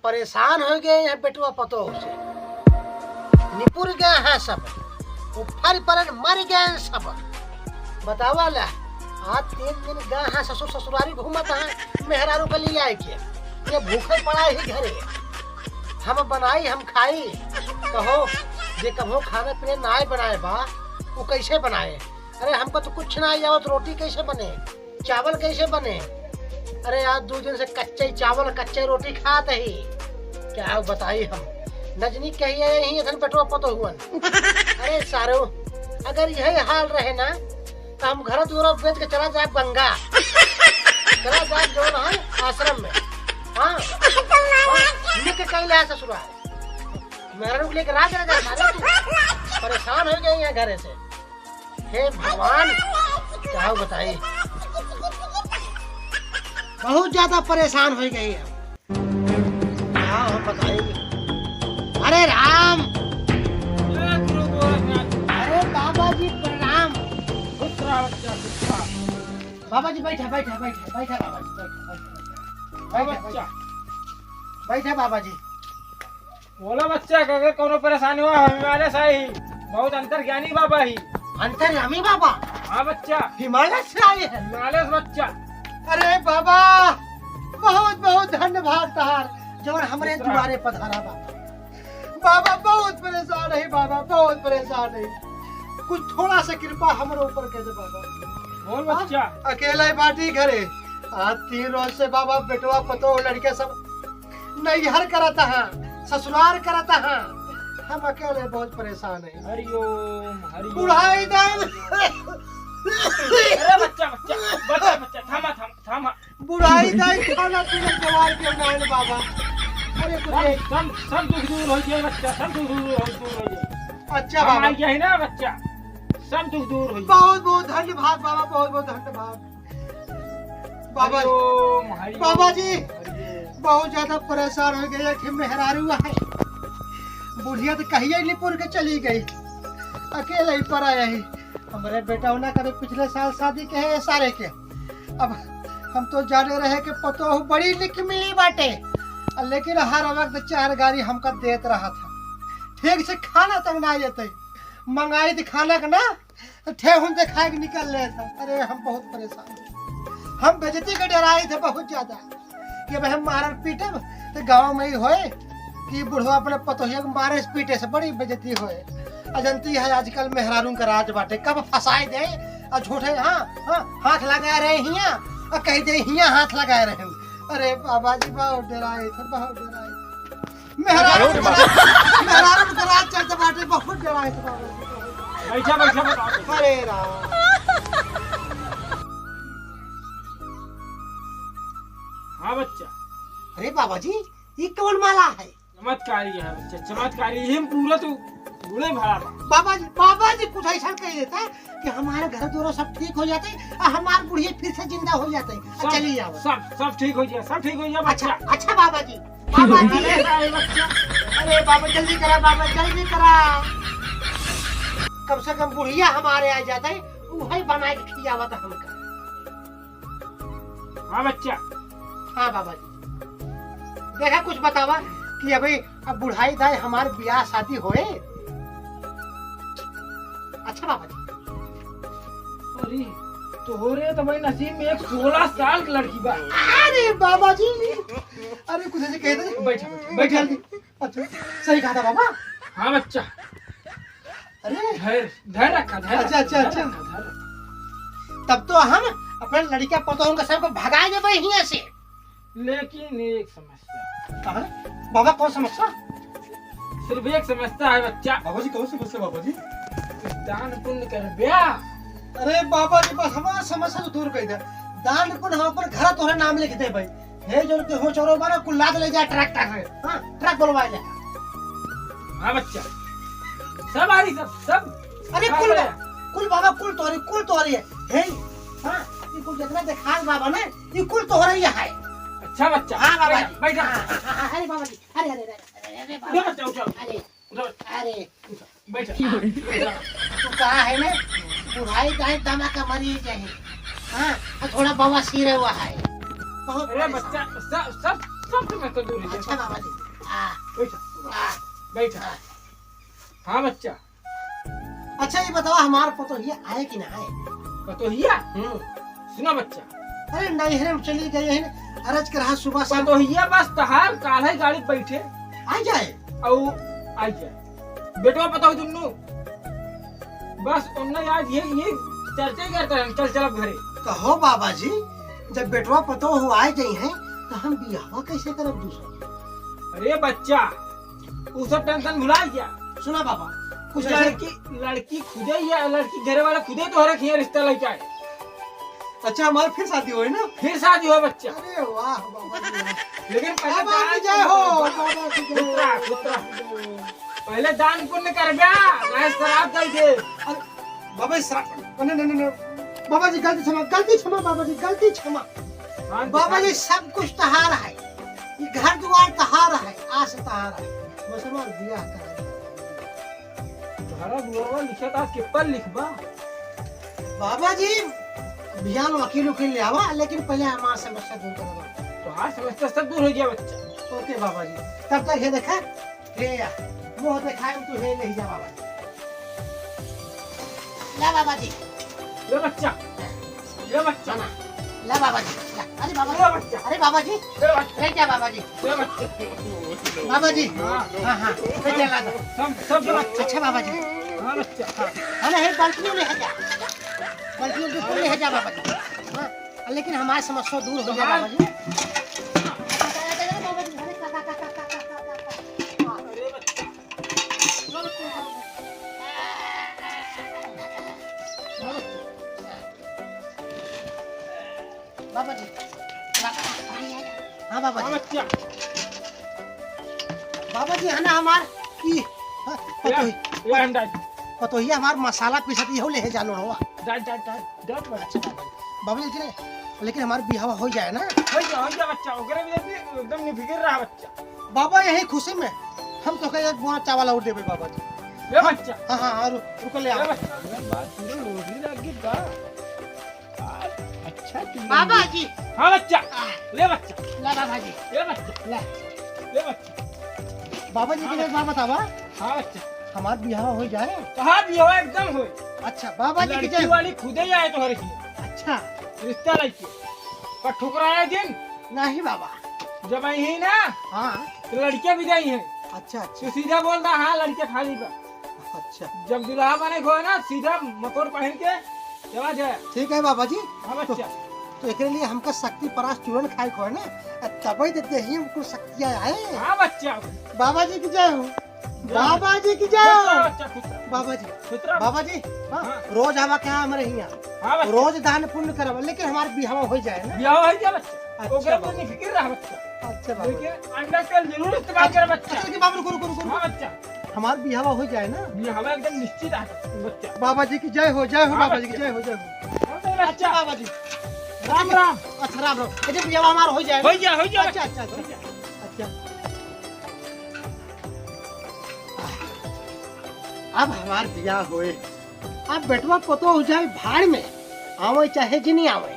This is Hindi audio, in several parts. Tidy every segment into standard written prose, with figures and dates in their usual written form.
परेशान हो गए हैं बेटुआ पतो से, निपुर गए हैं सब, उफर पर मर गए हैं सब। बतावा ला, आज 3 दिन गए हैं ससुर ससुरारी घूमत हैं मेहरारू का लिया के, ये भूखे पड़ा ही घरे। हम बनाई हम खाई, कहो जे कहो खाने पीने ना बनाए बा वो कैसे बनाए? अरे हमको तो कुछ ना आवत, रोटी कैसे बने, चावल कैसे बने? अरे आज 2 दिन से कच्चे चावल कच्चे रोटी खाते ही, क्या बताई हम। नजनी कही यही धन पेटवा पतो हुआ। अरे सारो अगर यही हाल रहे ना तो हम घर दूर बेच के चला जाए गंगा, चला जाए जो ना आश्रम में। हाँ लेके कहीं ले ससुराल मेरा रुक लेके राज रह जा, परेशान हो गए हैं घरे से। हे भगवान क्या बताइए, बहुत ज्यादा परेशान हो गई है। क्या हम बताएंगे? अरे राम, अरे बाबा जी प्रणाम। बाबा जी बैठा बैठा बैठा बैठा बाबा जी बैठा बैठा बाबा जी। बोलो बच्चा, अगर कोनो परेशानी हुआ हिमालय से ही, बहुत अंतर्ज्ञानी बाबा ही। अंतर्यामी बाबा? हाँ बच्चा, हिमालय से आए हैं। हिमालय से बच्चा। अरे बाबा बहुत बहुत धन्यवाद तहार जो हमरे द्वारे पधारा बाबा। बाबा बहुत परेशान है बाबा, बहुत परेशान है, कुछ थोड़ा सा कृपा हमारे ऊपर कर दे बाबा। बोल बच्चा। अकेला ही बाटी घरे, आज 3 रोज से बाबा बेटवा पतो लड़के सब नैहर कराता है, ससुराल कराता है, हम अकेले बहुत परेशान है। हरिओम हरिओम। बुढ़ाई दान। अरे बच्चा बच्चा बच्चा बच्चा थामा थामा थामा। बुढ़ाई दान खाना पीना जवार के नाल बाबा। अरे सब दुख दूर हो जाए बच्चा, सब दुख दूर हो जाए। अच्छा बाबा आ गया है ना बच्चा, सब दुख दूर हो जाए। बहुत बहुत धन्यवाद बाबा, बहुत बहुत धन्यवाद बाबा। बाबा जी बहुत ज्यादा परेशान हो गए कि मेहरारू है, बुढ़िया तो कहिए निपुर के चली गई, अकेले ही पर आया ही। हमारे बेटा होना करे पिछले साल शादी के है सारे के, अब हम तो जाने रहे कि पतो बड़ी लिख मिली बाटे, लेकिन हर वक्त 4 गाड़ी हमका देत रहा था, ठीक से खाना तक ना आते, मंगाई थी खाना का ना ठेहुन दिखाए निकल रहे था। अरे हम बहुत परेशान, हम बेजती के डराए थे बहुत ज्यादा कि भाई हम मारन पीटे तो गाँव में ही होए कि बुढ़वा अपने पतोहिया को मारे पीटे से बड़ी बेजती होए। अजंती है आजकल मेहरारू का राज बाटे, कब फंसाए दे और झूठे हाथ लगा रहे हिया और कह दे हिया हाथ लगा रहे। अरे बाबा जी बहुत डराए थे, बहुत डराए थे। मेहरारू का राज चलते बाटे, बहुत डराए थे बाबा जी। बैठा बैठा बता। अरे राम। हाँ बच्चा। अरे बाबा जी ये कौन माला है? चमत्कारी है बच्चा, चमत्कारी है, पूरा तो बूढ़े भरा था। बाबा जी कुछ ऐसा कह देता है कि हमारे घर दोनों सब ठीक हो जाते और हमारे बुढ़िया फिर से जिंदा हो जाते हैं। चलिए आओ। सब ठीक हो जाए, सब ठीक हो जाए बच्चा। अच्छा बाबा जी। बाबा जी अरे बाबा जल्दी करा, बाबा जल्दी करा, कम से कम बुढ़िया हमारे आ जाते है, वही बना के खिलावा था हमका। हाँ बच्चा। हाँ बाबा जी देखा कुछ बतावा कि अभी अब बुढ़ाई दाई हमारे ब्याह शादी होए। अच्छा बाबा जी। अरे तो हो रहे तो भाई नसीब में एक 16 साल की लड़की बा। अरे बाबा जी अरे कुछ ऐसे कह दे। बैठ बैठ। अच्छा सही कहा था बाबा। हाँ बच्चा। अरे धैर्य रखा, धैर्य। अच्छा तब तो हम अपने लड़का पतों का सबको भगा देबे हियां से। लेकिन एक समस्या। बाबा कौन समस्या? सिर्फ एक समस्या है बच्चा। बाबा जी कौन समस्या बाबा जी? दान पुण्य कर ब्याह। अरे बाबा जी बस हमारा समस्या तो दूर कर दे, दान पुण्य हम अपन घर तोरे नाम लिख दे भाई। हे जो के हो चोरो बारा कुल लाद ले जा ट्रैक्टर से। हां ट्रक बुलवा ले। हां बच्चा सब आ रही, सब। अरे कुल बाबा कुल तोरी है। हे हां ये कुल जितना दिखाल बाबा ना ये कुल तोरा ही है। अच्छा बच्चा। हाँ बाबा जी बैठ। अरे बाबा जी अरे बच्चा उठो। अरे बैठ। तू कहा है ना बुढ़ाई दाई दमा का मरी चाहिए। हाँ थोड़ा बाबा सिर हुआ है। अरे बच्चा सब में तो दूर है। अच्छा बाबा जी बैठा बैठा। हाँ बच्चा। अच्छा ये बताओ हमार पतोहिया आए कि ना आए? पतोहिया सुना बच्चा, अरे नैहरे में चली गई है, अरज कर रहा सुबह शाम पतोहिया बस तहार काल्हे गाड़ी बैठे आ जाए। और आ जाए बेटवा पता दुनू बस उन्ना आज ये चर्चा ही करते हैं। चल चल अब घरे। कहो बाबा जी, जब बेटवा पतो हो आए गई हैं तो हम बियाह कैसे करब दूसरा? अरे बच्चा वो सब टेंशन भुला गया। सुना बाबा, कुछ कुछ ऐसे- लड़की खुदे या लड़की घरे वाला खुदे तो रखी है रिश्ता लेके आए। अच्छा हमारी फिर शादी हो ना? फिर शादी हो बच्चा। अरे वाह बाबा जी वाह। लेकिन पहले बाबा की दान जय हो, बाबा की जय पुत्रा हो। पुत्रा पहले दान पुण्य कर गया मैं शराब दल दे। अरे बाबा शराब नहीं नहीं नहीं बाबा जी गलती क्षमा बाबा जी गलती क्षमा। बाबा जी सब कुछ तहार है, ये घर द्वार तहार है, आस तहार है, बस हमार बियाह करा दे। तुम्हारा बुआ लिखा था कि पर लिखबा। बाबा जी बिहान वकील उकील ले आवा, लेकिन पहले हमार समस्या दूर करवा। तो हाँ समस्या सब दूर हो गया बच्चा। ओके बाबा जी, तब तक हे देखा हे या मुंह दिखाए तू हे नहीं जा बाबा जी। ला बाबा जी, ले बच्चा ले बच्चा ना ला बाबा जी ला। अरे बाबा ले बच्चा अरे बाबा जी ले बच्चा ले जा बाबा जी। ले बच्चा। बाबा जी हाँ हाँ ले जा ला दो। सब बच्चा। अच्छा बाबा जी हाँ बच्चा हाँ। अरे हे बाल्टी ले जा, बाल्टी ले जा बाबा जी। हाँ लेकिन हमारी समस्या दूर हो जाए बाबा जी। अरे बच्चा बाबा जी हाँ बाबा हाँ जी बच्चा। बाबा जी है ना हमार की ये अंडा पतोहिया हमार मसाला पीसत यहो ले जा लोड़वा। डाट डाट डाट डाट बच्चा। बाबा जी लेकिन हमार बियाह हो जाए ना हो जा बच्चा। ओकरे भी एकदम निफिकिर रहा बच्चा। बाबा, यही खुशी में हम तो कहे बोना चावल और देबे बाबा जी। ले बच्चा हाँ हाँ हाँ रुक ले ले आओ। बच्चा। बात पूरी लोरी लगी बा। अच्छा बाबा जी हाँ बच्चा ले बच्चा ला बाबा जी ले बच्चा ला। ले बच्चा। बाबा जी की बात बतावा, हाँ बच्चा। हमार बियाह हो जाए। कहाँ भी हो एकदम हो। अच्छा बाबा जी की लड़की जय। वाली खुदे ही आए तो हर की अच्छा रिश्ता लेके पर ठुकराया दिन नहीं बाबा। जब आई ना हाँ तो लड़कियां भी गई हैं अच्छा अच्छा तो सीधा बोलता हाँ लड़के खाली बा। अच्छा जब दुल्हा बने को ना सीधा मकोर पहन के चला जाए। ठीक है बाबा जी। हाँ बच्चा। तो एक लिए हमका शक्ति परास चूरन खाए को है ना, तभी देते ही हमको शक्तियाँ आए। हाँ बच्चा। बाबा जी की जय हो, बाबा जी की जय हो। बच्चा खुतरा बाबा जी खुतरा। बाबा जी हाँ, हाँ। रोज हवा क्या हमारे यहाँ हाँ बच्चा। रोज दान पुण्य करब, लेकिन हमारे बिहाव हो जाए ना। ब्याह हो गया बच्चा। अच्छा ओकरा बाबा। पर नहीं फिक्र रहा बच्चा। अच्छा बाबा। लेकिन अंडा तेल जरूर इस्तेमाल कर बच्चा। अच्छा कि बाबा रुको रुको रुको हाँ बच्चा। हमारे बिहाव हो जाए ना। ब्याह एकदम निश्चित है बच्चा। बाबा जी की जय हो, जय हो हाँ, बाबा जी की बच्चा। जय हो, जय हो। अच्छा अच्छा बाबा जी राम राम। अच्छा राम राम। अच्छा बिहाव हमारा हो जाए। हो गया अच्छा अच्छा अच्छा अच्छा। अब हमार बियाह होए, अब बेटवा पतो हो जाए भाड़ में, आवे चाहे कि नहीं आवे,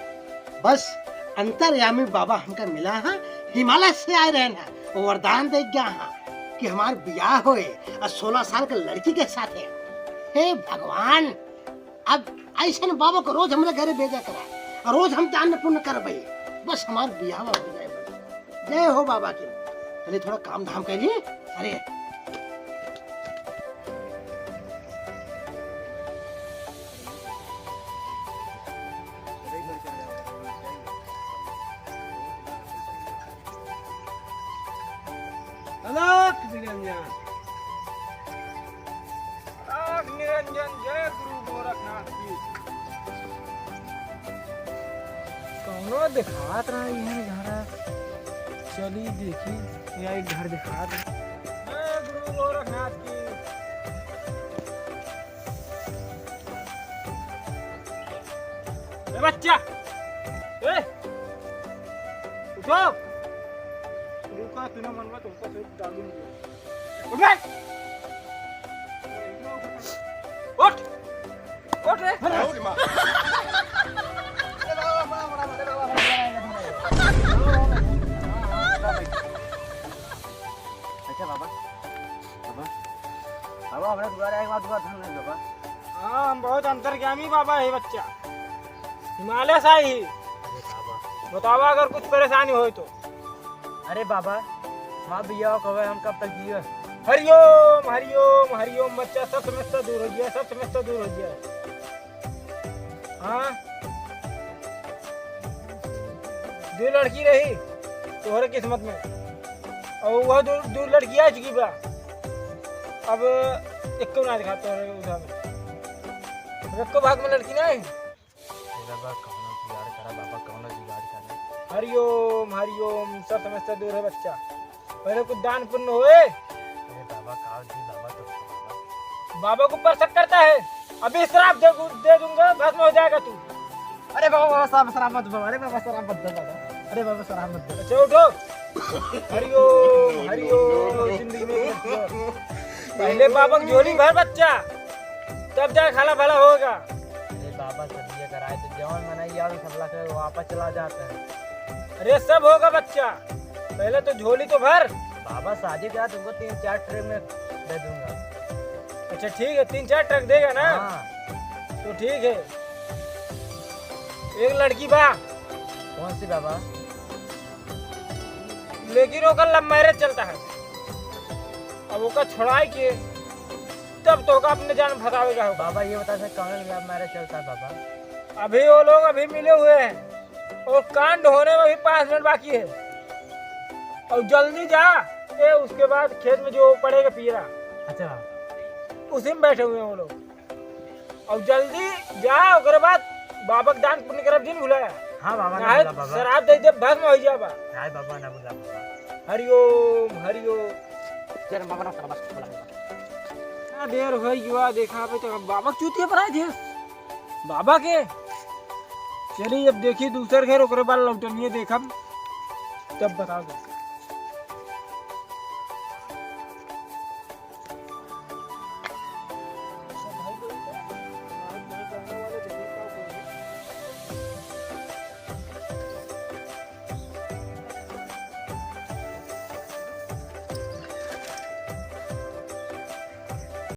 बस अंतर्यामी बाबा हमका मिला है, हिमालय से आए रहे ना, वो वरदान दे गया है कि हमार बियाह होए और 16 साल के लड़की के साथ है। हे भगवान, अब ऐसे न बाबा को रोज हमारे घरे भेजा करा और रोज हम दान पुण्य करबे, बस हमार बियाह हो जाए। जय हो बाबा की। चलिए थोड़ा काम धाम करिए। अरे अलग निरंजन अलग निरंजन। जय गुरु गोरखनाथ की। कौनो दिखात रहा है घर, चली देखी या एक घर दिखात रहा। जय गुरु गोरखनाथ की। ए बच्चा ए उठो। रुका तूने मनवा तुमको सिर्फ डालू नहीं। उठ भाई उठ उठ रे। बाबा हमने दोबारा एक बात धन नहीं बाबा। हाँ हम बहुत अंतर्ज्ञानी बाबा है बच्चा, हिमालय से ही। बताओ अगर कुछ परेशानी हो तो। अरे बाबा माँ भैया कहे हम कब तक जिए। हरिओम हरिओम हरिओम बच्चा, सब समस्या दूर हो गया, सब समस्या दूर हो गया। हाँ 2 लड़की रही तोहरे किस्मत में, और वह 2 लड़की आ चुकी बा। अब एक को ना दिखा तोहरे उधर में, एक को भाग में लड़की नहीं। बाबा कौन जुगाड़ करा, बाबा कौन जुगाड़ करा। हरिओम हरिओम, सब समस्या दूर है बच्चा। पहले कुछ दान पुण्य होए। अरे बाबा कहा जी बाबा तो बाबा को ऊपर शक करता है, अभी श्राप दे दूंगा, भस्म हो जाएगा तू। अरे बाबा शराब मत बाबा, अरे बाबा शराब मत दे बाबा, अरे बाबा शराब मत दे। अच्छा उठो। हरिओम हरिओम, जिंदगी में पहले बाबा की झोली भर बच्चा, तब जाके खाला भला होगा। अरे बाबा सब ये कराए तो जवान मनाई यार सब लग वापस चला जाता है। अरे सब होगा बच्चा, पहले तो झोली तो भर। बाबा शादी के बाद तुमको 3-4 ट्रे में दे दूंगा। अच्छा ठीक है, 3-4 ट्रक देगा ना। हाँ। तो ठीक है। एक लड़की बा, कौन सी बाबा? लेकिन वो लव मैरिज चलता है। अब वो छोड़ाई के तब तो अपने जान फंसावेगा। बाबा ये बता सकते कौन लव मैरिज चलता है बाबा? अभी वो लोग अभी मिले हुए हैं और कांड होने में भी 5 मिनट बाकी है। और जल्दी जा, ये उसके बाद खेत में जो पड़ेगा पीरा, अच्छा उसी में बैठे हुए हैं वो लोग। और जल्दी जा, उसके बाद बाबा के दान पुण्य करब दिन भुलाया। हाँ बाबा ना ना है बोला बाबा। शराब दे दे भस्म हो जाबा। हाय बाबा ना बोला बाबा। हरिओम हरिओम। चल बाबा ना बोला बाबा। क्या देर हो युवा देखा पे तो बाबा चूतिया पर आए थे बाबा के। चलिए अब देखिए दूसरे घर ओकरे बाद लौटनिए देखब तब बता दो।